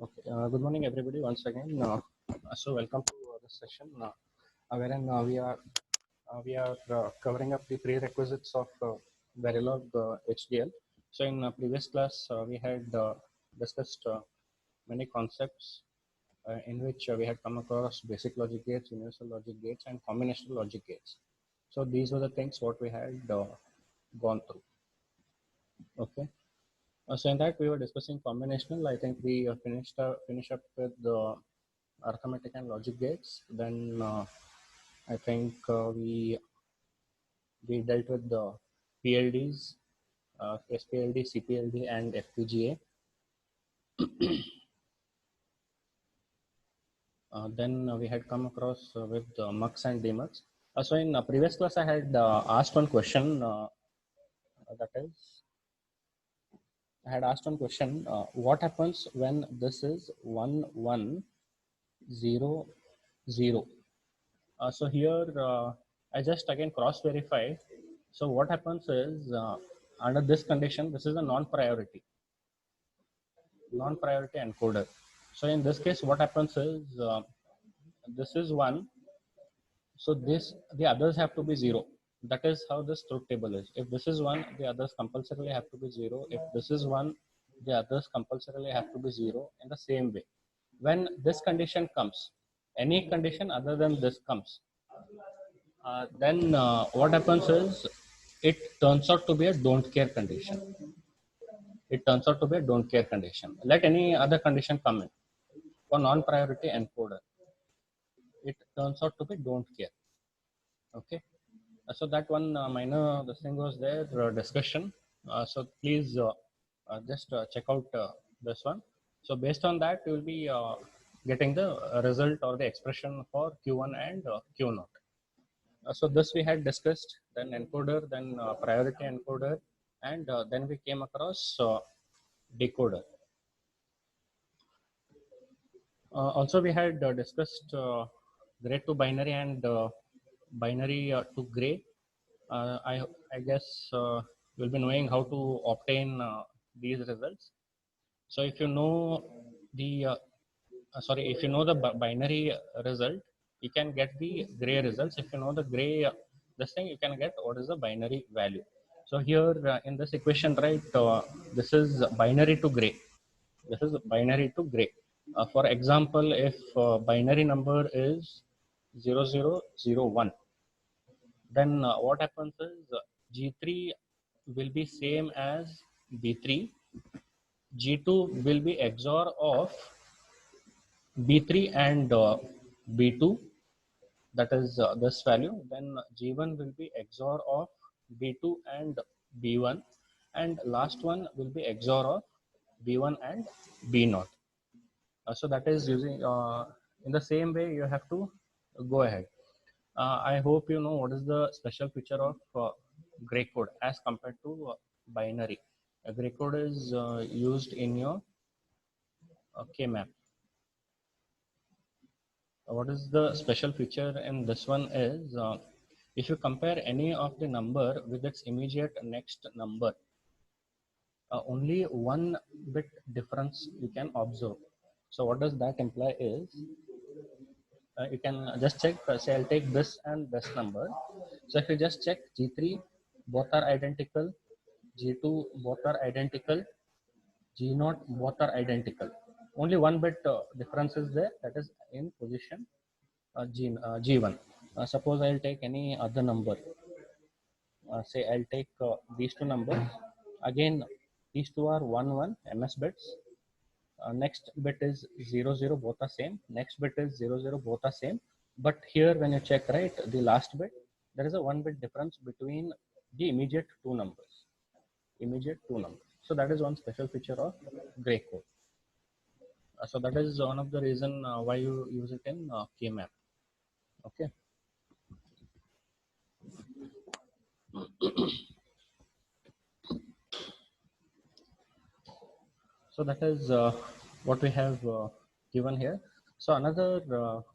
Okay. Good morning, everybody. Once again, so welcome to this session, wherein we are covering up the prerequisites of Verilog HDL. So in previous class, we had discussed many concepts in which we had come across basic logic gates, universal logic gates, and combinational logic gates. So these were the things what we had gone through. Okay. So in that we were discussing combinational. I think we finish up with the arithmetic and logic gates. Then I think we dealt with the PLDs, SPLD, CPLD, and FPGA. Then we had come across with MUX and DMUX. So in previous class, I had asked one question. That is, I had asked one question. What happens when this is 1 1 0 0? So here I just again cross verify. So what happens is under this condition, this is a non-priority encoder. So in this case, what happens is this is 1. So the others have to be 0. That is how this truth table is. If this is 1, the others compulsorily have to be 0. If this is 1, the others compulsorily have to be 0 in the same way. When this condition comes, any condition other than this comes, then what happens is it turns out to be a don't care condition. It turns out to be a don't care condition. Let any other condition come in. For non-priority encoder, it turns out to be don't care. Okay. So that one minor this thing was there discussion. So please just check out this one. So based on that, you will be getting the result or the expression for Q1 and Q0. So this we had discussed, then encoder, then priority encoder, and then we came across decoder. Also we had discussed gray to binary and binary to gray. I guess you'll be knowing how to obtain these results. So if you know the if you know the binary result, you can get the gray results. If you know the gray this thing, you can get what is the binary value. So here in this equation, right, this is binary to gray. This is binary to gray. For example, if binary number is 0001, then what happens is G3 will be same as B3. G2 will be XOR of B3 and B2, that is this value. Then G1 will be XOR of B2 and B1, and last one will be XOR of B1 and B0. So that is using in the same way you have to go ahead. I hope you know what is the special feature of gray code as compared to binary. Gray code is used in your K-map. What is the special feature in this one is if you compare any of the number with its immediate next number, only one bit difference you can observe. So what does that imply is you can just check, say I'll take this and this number. So if you just check G3, both are identical, G2, both are identical, G0, both are identical. Only one bit difference is there, that is in position G1. Suppose I'll take any other number. Say I'll take these two numbers. Again, these two are 1 1 MS bits. Next bit is 0 0, both are same. Next bit is 0 0, both are same. But here, when you check, right, the last bit, there is a 1 bit difference between the immediate two numbers. So that is one special feature of gray code. So that is one of the reason why you use it in K-map. Okay. So that is what we have given here. So another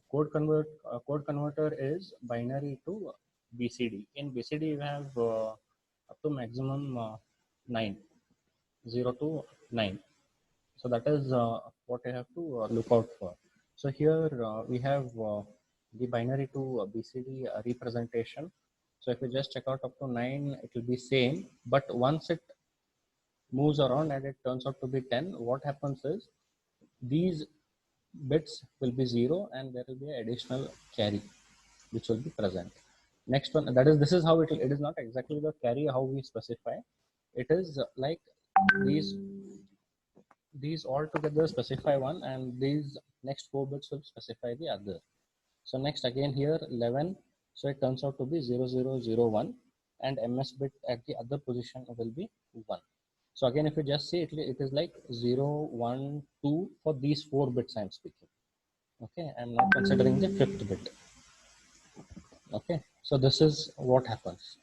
code converter is binary to BCD. In BCD, you have up to maximum 9, 0 to 9. So that is what you have to look out for. So here we have the binary to BCD representation. So if you just check out up to 9, it will be same. But once it moves around and it turns out to be 10, what happens is these bits will be 0 and there will be an additional carry which will be present. Next one, that is, this is how it is not exactly the carry how we specify. It is like these all together specify one and these next 4 bits will specify the other. So next again here 11, so it turns out to be 0001 and MS bit at the other position will be 1. So again if you just see it is like 0, 1, 2 for these 4 bits I am speaking. Okay, I am not considering the 5th bit. Okay, so this is what happens.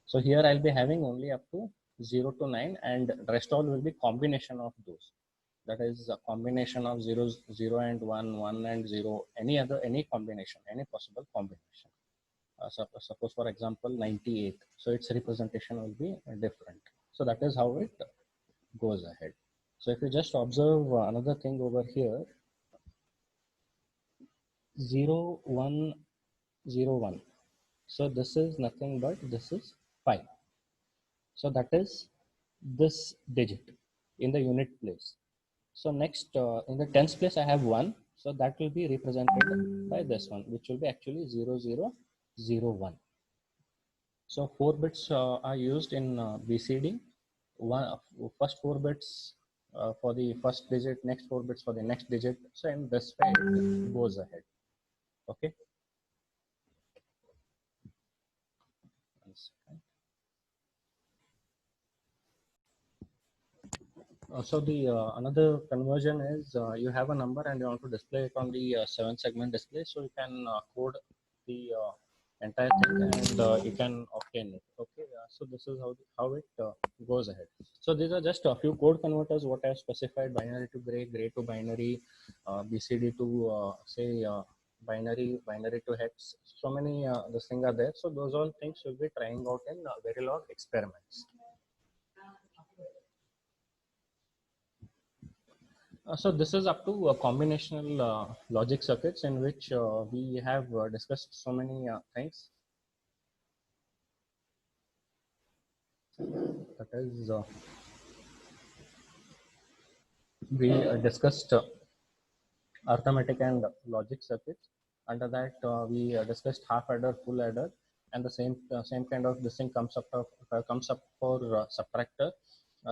So here I'll be having only up to 0 to 9 and rest all will be combination of those. That is a combination of 0, 0 and 1, 1 and 0, any combination, any possible combination. Suppose for example 98, so its representation will be different. So that is how it goes ahead. So if you just observe another thing over here, 0, 1, 0, 1. So this is nothing but this is 5. So that is this digit in the unit place. So next in the tens place I have 1. So that will be represented by this one, which will be actually 0001. So 4 bits are used in BCD. First 4 bits for the first digit, next 4 bits for the next digit. So in this way it goes ahead. Okay. One second. So the another conversion is you have a number and you want to display it on the 7-segment display. So you can code the entire thing and you can obtain it. Okay, so this is how it goes ahead. So these are just a few code converters what I have specified: binary to gray, gray to binary, BCD to say binary, binary to hex. So many this thing are there. So those all things will be trying out in Verilog experiments. So this is up to combinational logic circuits in which we have discussed so many things. That is, we discussed arithmetic and logic circuits. Under that, we discussed half adder, full adder, and the same kind of this thing comes up for subtractor.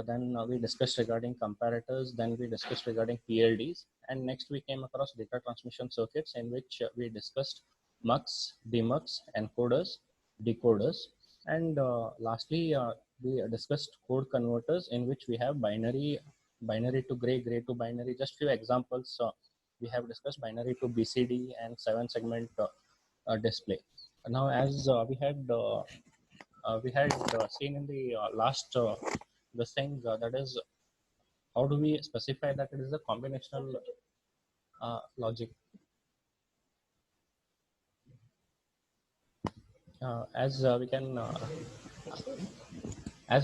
Then we discussed regarding comparators. Then we discussed regarding PLDs, and next we came across data transmission circuits in which we discussed mux, demux, encoders, decoders, and lastly we discussed code converters in which we have binary to gray, gray to binary. Just few examples. We have discussed binary to BCD and 7-segment display. Now, as we had seen in the last this thing, that is, how do we specify that it is a combinational logic? As we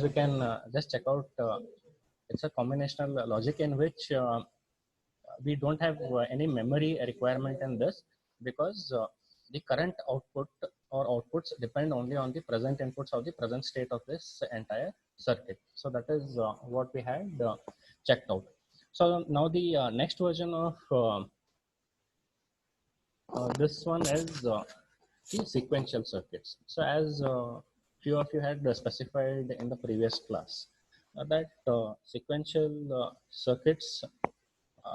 can just check out, it's a combinational logic in which we don't have any memory requirement in this, because the current output or outputs depend only on the present inputs of the present state of this entire circuit. So that is what we had checked out. So now the next version of this one is the sequential circuits. So as few of you had specified in the previous class, that sequential circuits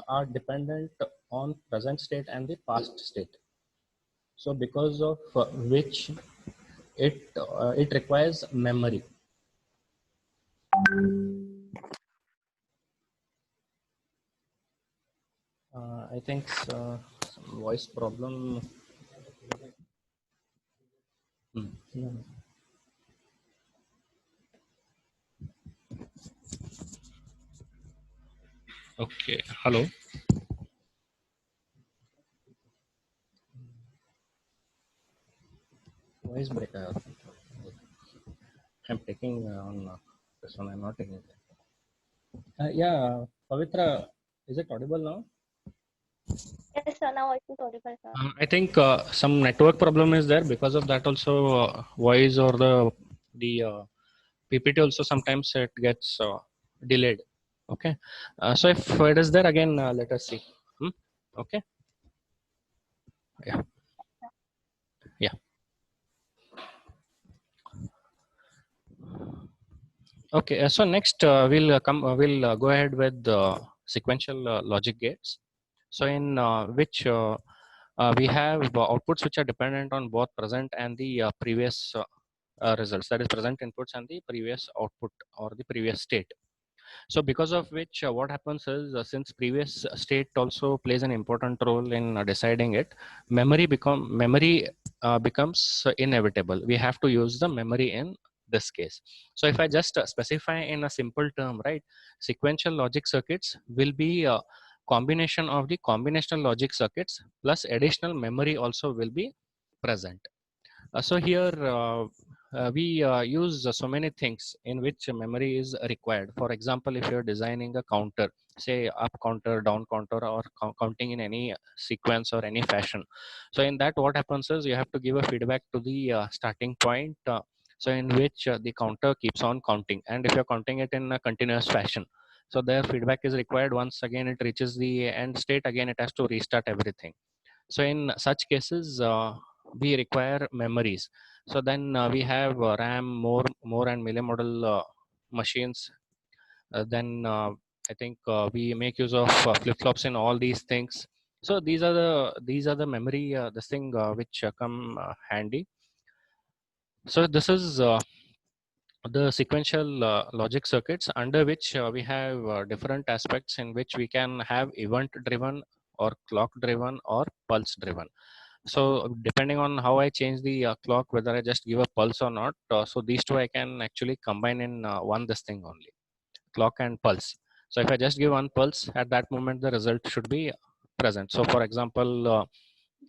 are dependent on present state and the past state. So because of which it requires memory. I think some voice problem. Yeah. Okay. Hello. Voice break. I'm taking on this one. I'm not taking it. Yeah, Pavitra. Is it audible now? Yes, sir. Now it is audible, sir. I think some network problem is there. Because of that, also voice or the PPT also sometimes it gets delayed. Okay. So if it is there again, let us see. Hmm? Okay. Yeah. Yeah. Okay. So next we'll go ahead with the sequential logic gates. So in which we have outputs which are dependent on both present and the previous results, that is present inputs and the previous output or the previous state. So because of which what happens is since previous state also plays an important role in deciding it, memory becomes inevitable. We have to use the memory in this case. So if I just specify in a simple term, right, sequential logic circuits will be a combination of the combinational logic circuits plus additional memory also will be present. So here we use so many things in which memory is required. For example, if you're designing a counter, say up counter, down counter, or counting in any sequence or any fashion. So in that, what happens is you have to give a feedback to the starting point. So in which the counter keeps on counting, and if you're counting it in a continuous fashion, so their feedback is required. Once again it reaches the end state, again it has to restart everything. So in such cases we require memories. So then we have RAM, more and millimodal machines. Then I think we make use of flip-flops in all these things. So these are the memory this thing which come handy. So this is the sequential logic circuits, under which we have different aspects in which we can have event driven or clock driven or pulse driven. So depending on how I change the clock, whether I just give a pulse or not, so these two I can actually combine in one this thing only, clock and pulse. So if I just give one pulse, at that moment the result should be present. So for example,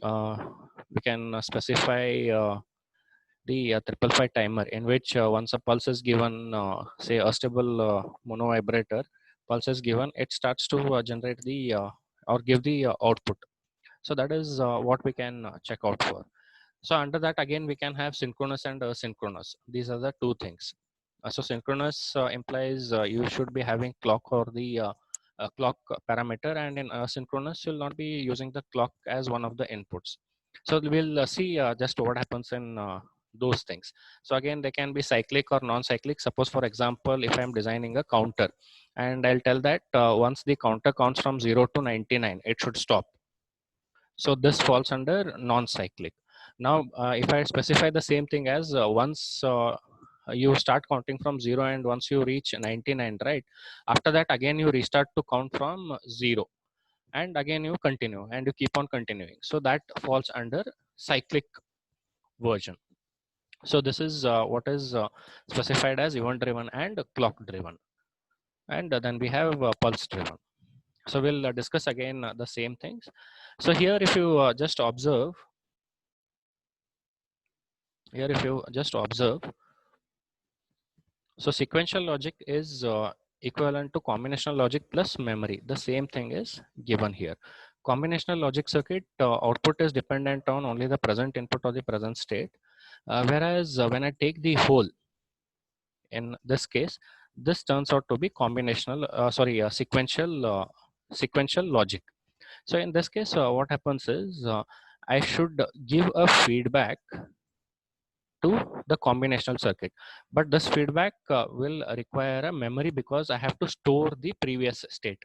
we can specify the 555 timer, in which once a pulse is given, say a stable mono vibrator pulse is given, it starts to generate the or give the output. So that is what we can check out for. So under that again we can have synchronous and asynchronous. These are the two things. So synchronous implies you should be having clock or the clock parameter, and in asynchronous you'll not be using the clock as one of the inputs. So we'll see just what happens in those things. So again they can be cyclic or non-cyclic. Suppose for example if I'm designing a counter and I'll tell that once the counter counts from 0 to 99 it should stop. So this falls under non-cyclic. Now, if I specify the same thing as once you start counting from 0 and once you reach 99, right? After that, again you restart to count from 0 and again you continue and you keep on continuing. So that falls under cyclic version. So this is what is specified as event driven and clock driven. And then we have pulse driven. So we'll discuss again the same things. So here if you just observe, so sequential logic is equivalent to combinational logic plus memory. The same thing is given here. Combinational logic circuit output is dependent on only the present input or the present state, whereas when I take the whole, in this case this turns out to be sequential logic. So in this case what happens is I should give a feedback to the combinational circuit, but this feedback will require a memory because I have to store the previous state.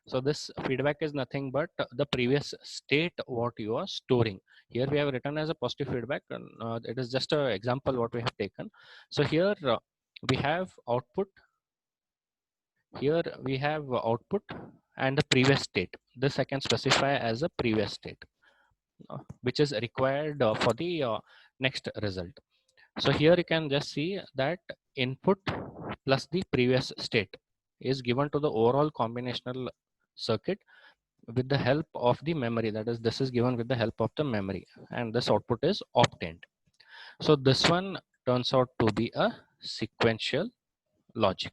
So this feedback is nothing but the previous state what you are storing. Here we have written as a positive feedback, and it is just an example what we have taken. So here we have output, here we have output and the previous state. This I can specify as a previous state which is required for the next result. So here you can just see that input plus the previous state is given to the overall combinational circuit with the help of the memory. That is, this is given with the help of the memory, and this output is obtained. So this one turns out to be a sequential logic.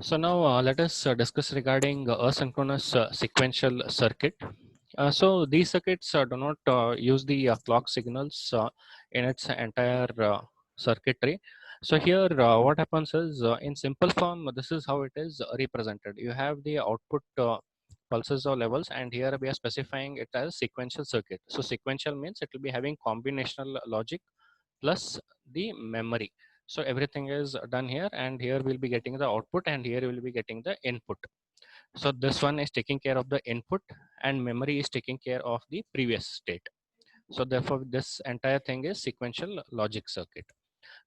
So now let us discuss regarding asynchronous sequential circuit. So these circuits do not use the clock signals in its entire circuitry. So here what happens is in simple form, this is how it is represented. You have the output pulses or levels, and here we are specifying it as sequential circuit. So sequential means it will be having combinational logic plus the memory. So everything is done here, and here we'll be getting the output, and here we'll be getting the input. So this one is taking care of the input, and memory is taking care of the previous state. So therefore this entire thing is sequential logic circuit.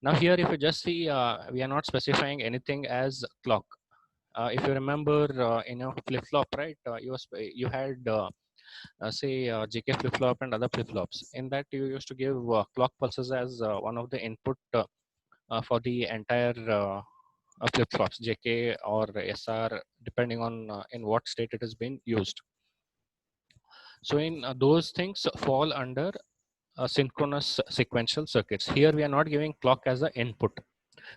Now here if you just see, we are not specifying anything as clock. If you remember in your flip-flop, right, you had say GK flip-flop and other flip-flops. In that you used to give clock pulses as one of the input for the entire flip-flops, JK or SR, depending on in what state it has been used. So in those things fall under synchronous sequential circuits. Here we are not giving clock as an input.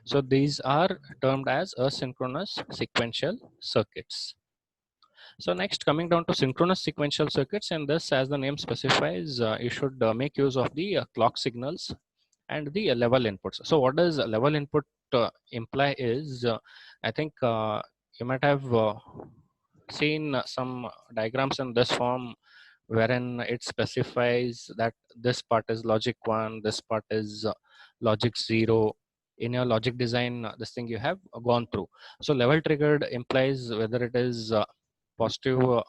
So these are termed as asynchronous sequential circuits. So next, coming down to synchronous sequential circuits, and this, as the name specifies, you should make use of the clock signals and the level inputs. So what does level input imply is, I think you might have seen some diagrams in this form wherein it specifies that this part is logic 1, this part is logic 0. In your logic design, this thing you have gone through. So level triggered implies whether it is positive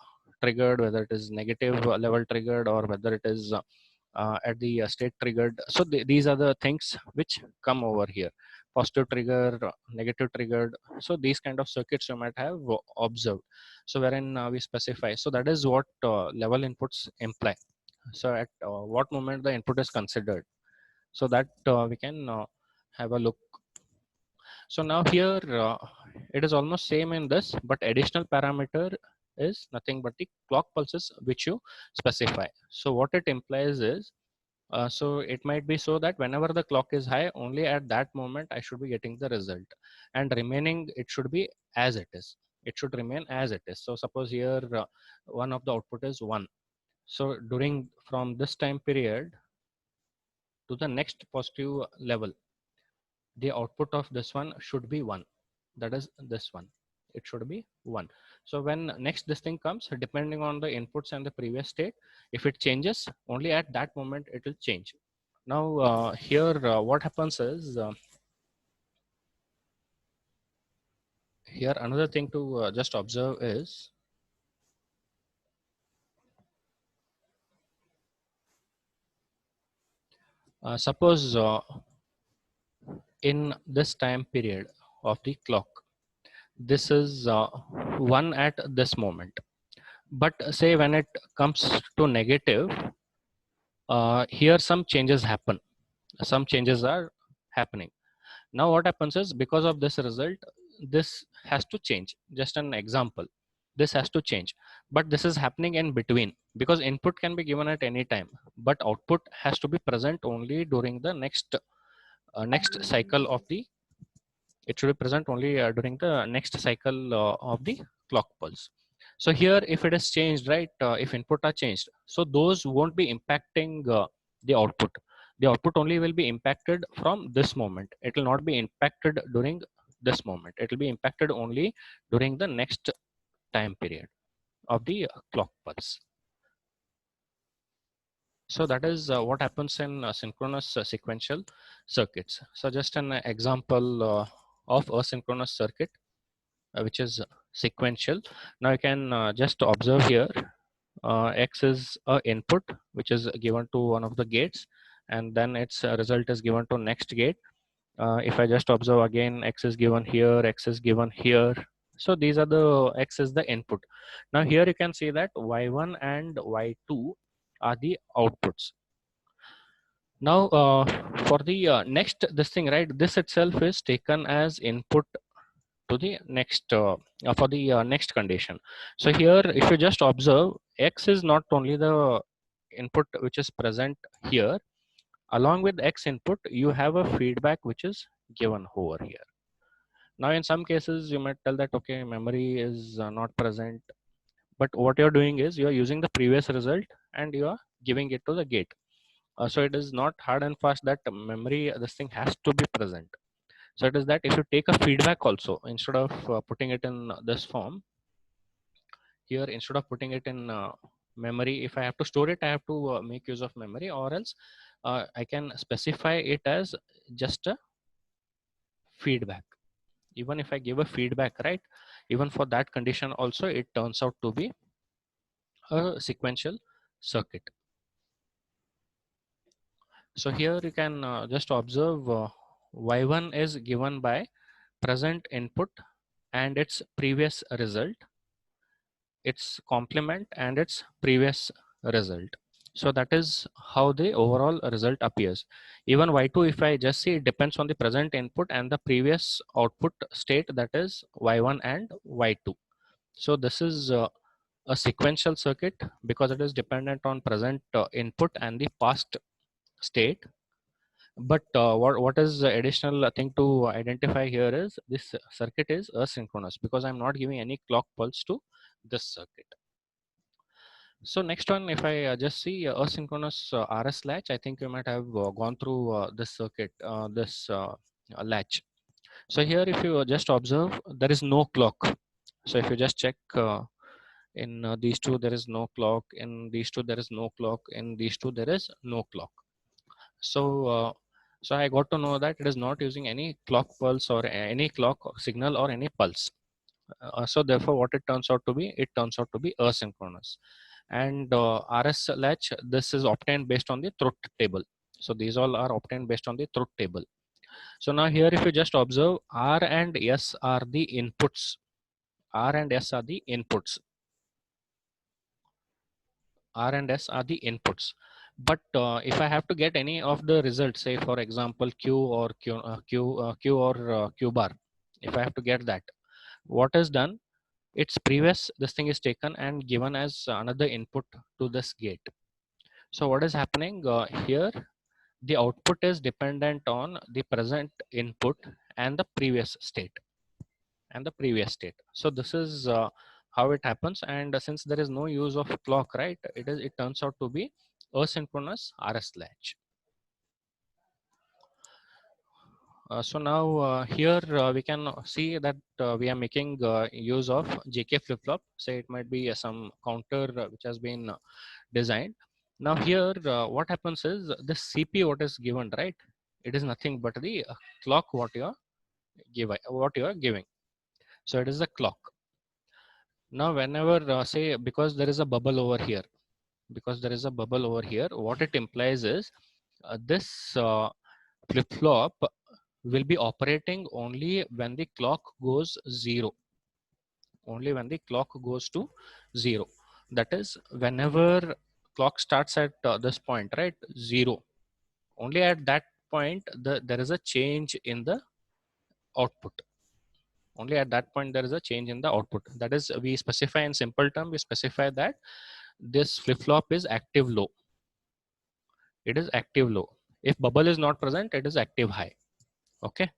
triggered, whether it is negative level triggered, or whether it is at the state triggered. So these are the things which come over here: positive trigger, negative triggered. So these kind of circuits you might have observed. So wherein we specify, so that is what level inputs imply. So at what moment the input is considered, so that we can have a look. So now here it is almost same in this, but additional parameter is nothing but the clock pulses which you specify. So what it implies is, so it might be so that whenever the clock is high, only at that moment I should be getting the result, and remaining it should be as it is. It should remain as it is. So suppose here one of the output is 1. So during from this time period to the next positive level, the output of this one should be 1. That is this one. It should be 1. So when next this thing comes, depending on the inputs and the previous state, if it changes, only at that moment it will change. Now here what happens is, here another thing to just observe is, suppose in this time period of the clock, this is 1 at this moment, but say when it comes to negative, here some changes happen, some changes are happening. Now what happens is, because of this result, this has to change. Just an example, this has to change, but this is happening in between, because input can be given at any time, but output has to be present only during the next cycle of the, it should be present only during the next cycle of the clock pulse. So here if it is changed, right, if input are changed, so those won't be impacting the output. The output only will be impacted from this moment. It will not be impacted during this moment. It will be impacted only during the next time period of the clock pulse. So that is what happens in synchronous sequential circuits. So just an example of a synchronous circuit which is sequential. Now you can just observe here, X is a input which is given to one of the gates, and then its result is given to next gate. If I just observe again, X is given here, X is given here. So these are the, X is the input. Now here you can see that Y1 and Y2 are the outputs. Now for the next this thing, right, this itself is taken as input to the next for the next condition. So here if you just observe, X is not only the input which is present here, along with X input you have a feedback which is given over here. Now in some cases you might tell that okay, memory is not present, but what you're doing is you're using the previous result and you are giving it to the gate. So it is not hard and fast that memory this thing has to be present. So it is that if you take a feedback also, instead of putting it in this form here, instead of putting it in memory, if I have to store it, I have to make use of memory, or else I can specify it as just a feedback. Even if I give a feedback, right, even for that condition also it turns out to be a sequential circuit. So here you can just observe y1 is given by present input and its previous result, its complement and its previous result. So that is how the overall result appears. Even y2, if I just see, it depends on the present input and the previous output state, that is y1 and y2. So this is a sequential circuit because it is dependent on present input and the past state. But what is the additional thing to identify here is this circuit is asynchronous because I'm not giving any clock pulse to this circuit. So next one, if I just see asynchronous RS latch, I think you might have gone through this circuit, this latch. So here, if you just observe, there is no clock. So if you just check in these two, there is no clock. In these two, there is no clock. In these two, there is no clock. So I got to know that it is not using any clock pulse or any clock signal or any pulse. So therefore, what it turns out to be, it turns out to be asynchronous. And RS latch, this is obtained based on the truth table. So these all are obtained based on the truth table. So now here, if you just observe, R and S are the inputs. R and S are the inputs. R and S are the inputs. But if I have to get any of the results, say for example Q or Q or Q bar, if I have to get that, what is done? Its previous this thing is taken and given as another input to this gate. So what is happening here? The output is dependent on the present input and the previous state So this is how it happens. And since there is no use of clock, right, it turns out to be asynchronous RS latch. So now here we can see that we are making use of JK flip-flop. Say it might be some counter which has been designed. Now here what happens is this CP what is given, right? It is nothing but the clock what you are giving. So it is the clock. Now whenever say, because there is a bubble over here, what it implies is this flip-flop will be operating only when the clock goes zero. Only when the clock goes to zero. That is, whenever clock starts at this point, right, zero. Only at that point there is a change in the output. Only at that point there is a change in the output. That is, we specify in simple term, we specify that this flip-flop is active low. It is active low. If bubble is not present, it is active high. Okay.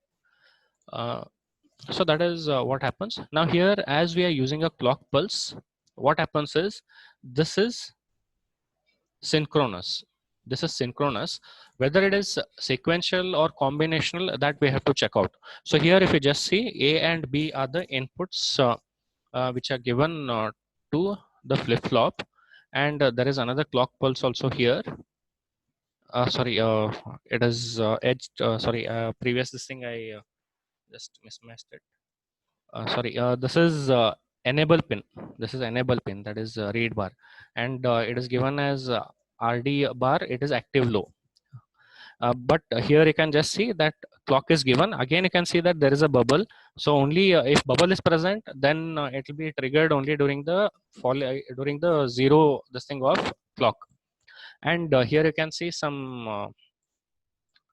So that is what happens. Now here, as we are using a clock pulse, what happens is this is synchronous. This is synchronous. Whether it is sequential or combinational, that we have to check out. So here, if you just see, A and B are the inputs which are given to the flip-flop, and there is another clock pulse also here. Sorry, it is edged. Sorry, previous this thing I just mismatched it. Sorry, this is enable pin. This is enable pin, that is read bar, and it is given as RD bar. It is active low. But here you can just see that clock is given. Again, you can see that there is a bubble. So only if bubble is present, then it will be triggered only during the during the zero this thing of clock. And here you can see some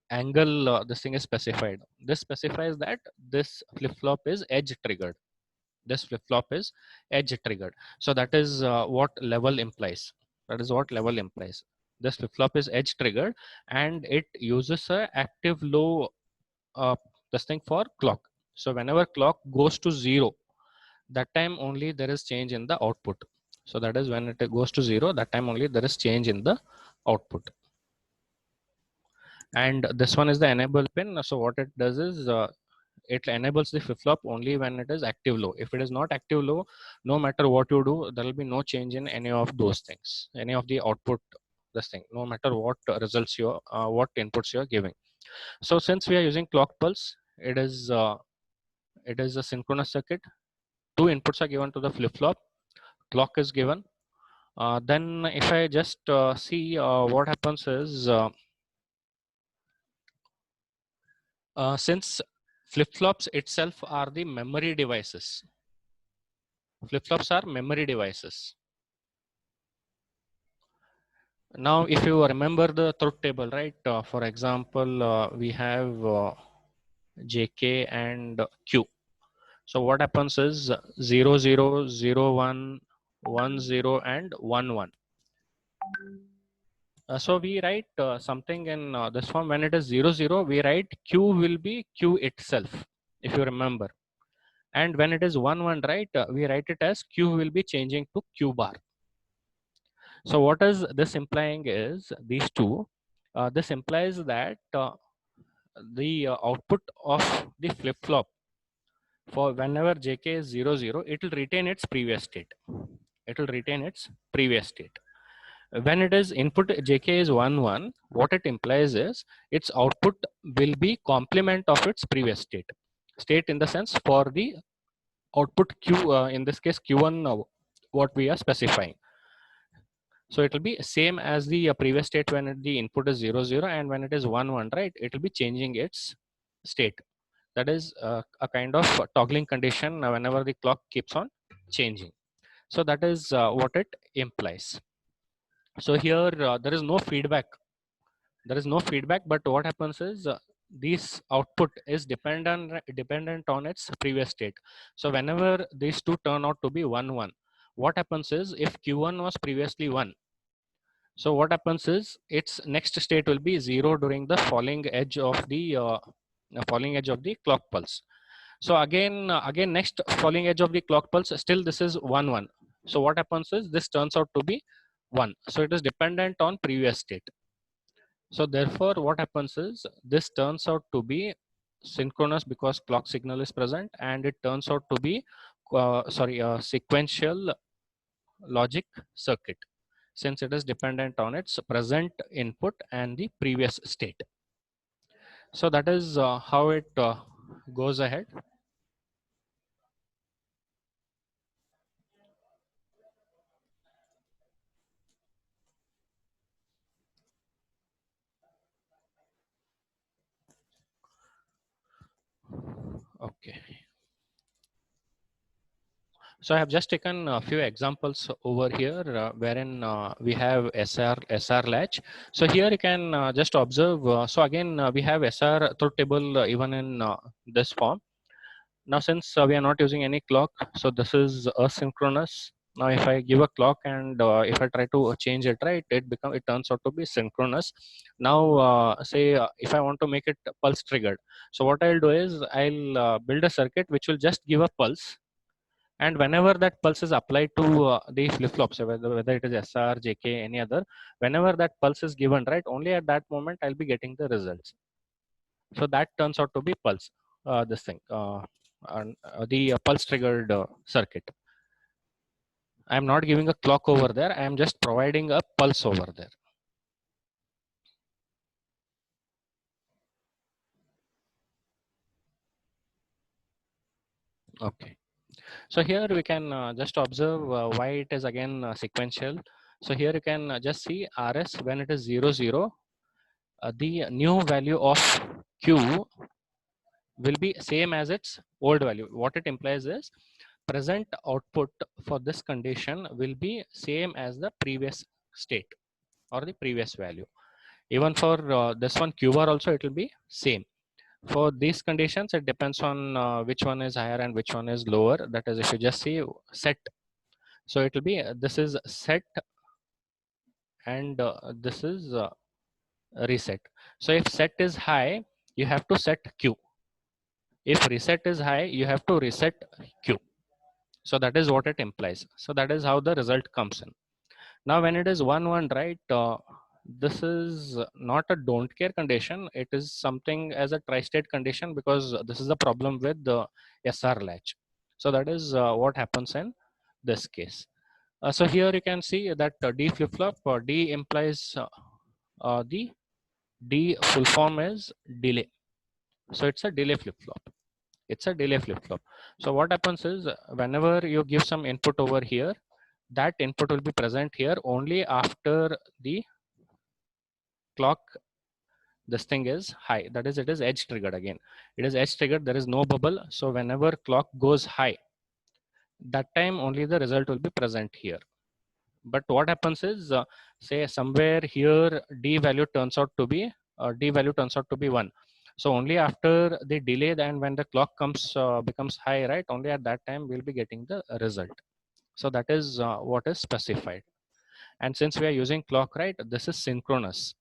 angle. This thing is specified. This specifies that this flip flop is edge triggered. This flip-flop is edge triggered. So that is what level implies. This flip-flop is edge triggered and it uses a active low this thing for clock. So whenever clock goes to 0, that time only there is change in the output. So that is when it goes to 0, that time only there is change in the output. And this one is the enable pin. So what it does is it enables the flip-flop only when it is active low. If it is not active low, no matter what you do, there will be no change in any of those things, any of the output, this thing, no matter what results you what inputs you are giving. So since we are using clock pulse, it is a synchronous circuit. Two inputs are given to the flip-flop, clock is given. Then if I just see what happens is since flip-flops itself are the memory devices, flip-flops are memory devices. Now if you remember the truth table, right, for example we have JK and Q. So what happens is 0 0 0 1 1 0 and 1 1. So we write something in this form. When it is 0 0, we write Q will be Q itself, if you remember. And when it is 1 1, right, we write it as Q will be changing to Q bar. So what is this implying is these two. This implies that the output of the flip-flop for whenever JK is 0 0, it will retain its previous state. It will retain its previous state. When it is input JK is 1 1, what it implies is its output will be complement of its previous state. State in the sense for the output Q, in this case Q1, what we are specifying. So it will be same as the previous state when the input is 0 0, and when it is 1 1, right, it will be changing its state. That is a kind of toggling condition whenever the clock keeps on changing. So that is what it implies. So here there is no feedback. There is no feedback, but what happens is this output is dependent on its previous state. So whenever these two turn out to be 1 1, what happens is if Q1 was previously 1, so what happens is its next state will be 0 during the falling edge of the clock pulse. So again next falling edge of the clock pulse, still this is 1 1. So what happens is this turns out to be 1. So it is dependent on previous state. So therefore what happens is this turns out to be synchronous because clock signal is present, and it turns out to be a sequential logic circuit, since it is dependent on its present input and the previous state. So that is how it goes ahead. Okay. So I have just taken a few examples over here wherein we have SR latch. So here you can just observe. So again, we have SR truth table even in this form. Now since we are not using any clock, so this is asynchronous. Now if I give a clock and if I try to change it, right, it turns out to be synchronous. Now say if I want to make it pulse triggered, so what I'll do is I'll build a circuit which will just give a pulse, and whenever that pulse is applied to the flip-flops, whether it is SR, JK, any other, whenever that pulse is given, right, only at that moment I'll be getting the results. So that turns out to be pulse, this thing, the pulse triggered circuit. I'm not giving a clock over there. I am just providing a pulse over there. Okay. So here we can just observe why it is again sequential. So here you can just see RS when it is 0 0, the new value of Q will be same as its old value. What it implies is present output for this condition will be same as the previous state or the previous value. Even for this one Q bar also it will be same. For these conditions, it depends on which one is higher and which one is lower. That is, if you just see set, so it will be this is set and this is reset. So if set is high, you have to set Q. If reset is high, you have to reset Q. So that is what it implies. So that is how the result comes in. Now when it is 1 1, right, this is not a don't care condition. It is something as a tri-state condition, because this is the problem with the SR latch. So that is what happens in this case. So here you can see that D flip flop, D implies the D full form is delay. So it's a delay flip flop. It's a delay flip flop. So what happens is, whenever you give some input over here, that input will be present here only after the clock, this thing is high. That is, it is edge triggered again. It is edge triggered. There is no bubble. So whenever clock goes high, that time only the result will be present here. But what happens is, say somewhere here D value turns out to be 1. So only after the delay, and when the clock comes becomes high, right, only at that time we'll be getting the result. So that is what is specified. And since we are using clock, right, this is synchronous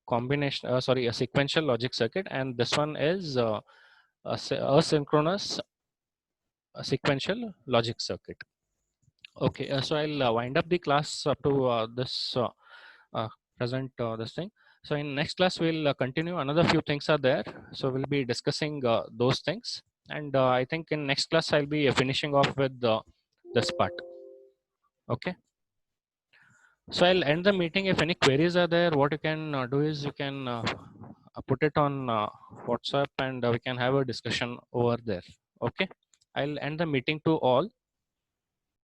combination, sorry, a sequential logic circuit, and this one is asynchronous sequential logic circuit. Okay, so I'll wind up the class up to this uh, present this thing. So in next class we'll continue. Another few things are there, so we'll be discussing those things. And I think in next class I'll be finishing off with this part. Okay. So I'll end the meeting. If any queries are there, what you can do is you can put it on WhatsApp, and we can have a discussion over there. Okay. I'll end the meeting to all.